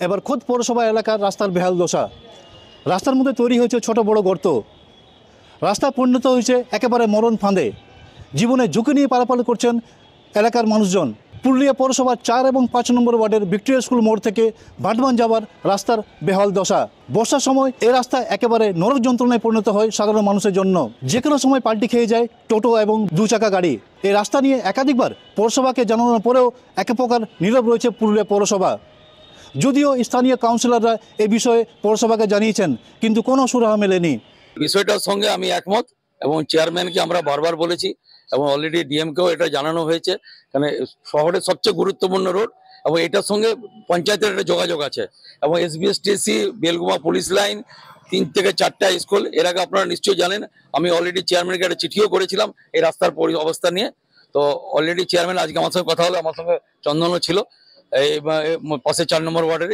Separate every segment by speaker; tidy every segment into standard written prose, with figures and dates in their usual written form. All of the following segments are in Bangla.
Speaker 1: এবার খোদ পৌরসভা এলাকার রাস্তার বেহাল দশা। রাস্তার মধ্যে তৈরি হয়েছে ছোট বড় গর্ত, রাস্তা পরিণত হয়েছে একেবারে মরণ ফাঁদে। জীবনে ঝুঁকি নিয়ে পারাপার করছেন এলাকার মানুষজন। পুরুলিয়া পৌরসভার 4 এবং 5 নম্বর ওয়ার্ডের ভিক্টোরিয়া স্কুল মোড় থেকে বাটমান যাওয়ার রাস্তার বেহাল দশা। বর্ষার সময় এই রাস্তা একেবারে নরক যন্ত্রণায় পরিণত হয় সাধারণ মানুষের জন্য। যে কোনো সময় পাল্টি খেয়ে যায় টোটো এবং 2 চাকা গাড়ি। এই রাস্তা নিয়ে একাধিকবার পৌরসভাকে জানানোর পরেও এক প্রকার নীরব রয়েছে পুরুলিয়া পৌরসভা। যদিও স্থানীয় কাউন্সিলররা এই বিষয়ে পৌরসভাকে জানিয়েছেন, কিন্তু কোনো সুরাহা মেলেনি।
Speaker 2: বিষয়টার সঙ্গে আমি একমত এবং চেয়ারম্যানকে আমরা বারবার বলেছি এবং অলরেডি ডিএমকেও এটা জানানো হয়েছে। কারণ শহরের সবচেয়ে গুরুত্বপূর্ণ রোড এবং এটার সঙ্গে পঞ্চায়েতের একটা যোগাযোগ আছে এবং এসবিএসটিসি, বেলগুমা পুলিশ লাইন, 3 থেকে 4টা স্কুল। এর আগে আপনারা নিশ্চয়ই জানেন আমি অলরেডি চেয়ারম্যানকে একটা চিঠিও করেছিলাম এই রাস্তার অবস্থা নিয়ে। তো অলরেডি চেয়ারম্যান আজকে আমার সঙ্গে কথা হলো, আমার সঙ্গে চন্দনও ছিল এই পাশে 4 নম্বর ওয়ার্ডের।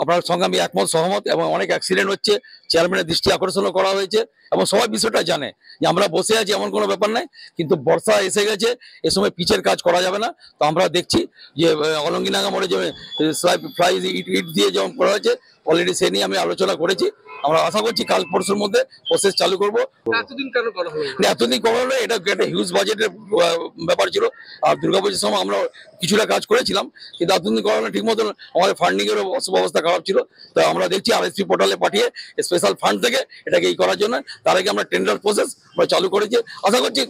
Speaker 2: আপনার সঙ্গে আমি একমত, সহমত এবং অনেক অ্যাক্সিডেন্ট হচ্ছে, চেয়ারম্যানের দৃষ্টি আকর্ষণও করা হয়েছে এবং সবাই বিষয়টা জানে যে আমরা বসে আছি এমন কোনো ব্যাপার নাই, কিন্তু বর্ষা এসে গেছে, এ সময় পিচের কাজ করা যাবে না। তো আমরা দেখছি যে অলঙ্গিনাগা মোড়ে যে ফ্লাই ইট দিয়ে যেমন করা হয়েছে অলরেডি সে নিয়ে আমি আলোচনা করেছি। আমরা আশা করছি কাল পরশুর মধ্যে প্রসেস চালু করবো।
Speaker 3: এতদিন কেন করা হলো?
Speaker 2: এতদিন করা হলো, এটা একটা হিউজ বাজেটের ব্যাপার ছিল। আর দুর্গাপুজোর সময় আমরা কিছুটা কাজ করেছিলাম, কিন্তু এতদিন করা হলো ঠিক মতন আমাদের ফান্ডিং এর অবস্থা খারাপ ছিল। তো আমরা দেখছি আরএসপি পোর্টালে পাঠিয়ে স্পেশাল ফান্ড থেকে এটাকে করার জন্য তার আগে আমরা টেন্ডার প্রসেস আমরা চালু করেছি। আশা করছি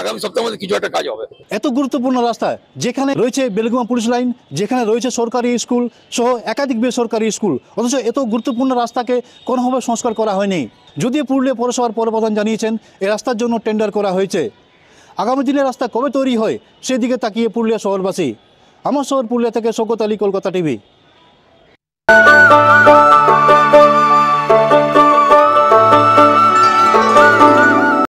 Speaker 2: আগামী সপ্তাহের মধ্যে কিছু একটা কাজ হবে।
Speaker 1: এত গুরুত্বপূর্ণ রাস্তা, যেখানে রয়েছে বেলগুমা পুলিশ লাইন, যেখানে রয়েছে সরকারি স্কুল সহ একাধিক বেসরকারি স্কুল, অথচ এত গুরুত্বপূর্ণ রাস্তাকে কোনোভাবে সংস্কার করা হয়নি। যদিও পুরুলিয়া পৌরসভার পৌরপ্রধান জানিয়েছেন এই রাস্তার জন্য টেন্ডার করা হয়েছে। আগামী দিনে রাস্তা কবে তৈরি হয় সেদিকে তাকিয়ে পুরুলিয়া শহরবাসী। আমার শহর পুরুলিয়া থেকে শওকত আলী, কলকাতা টিভি।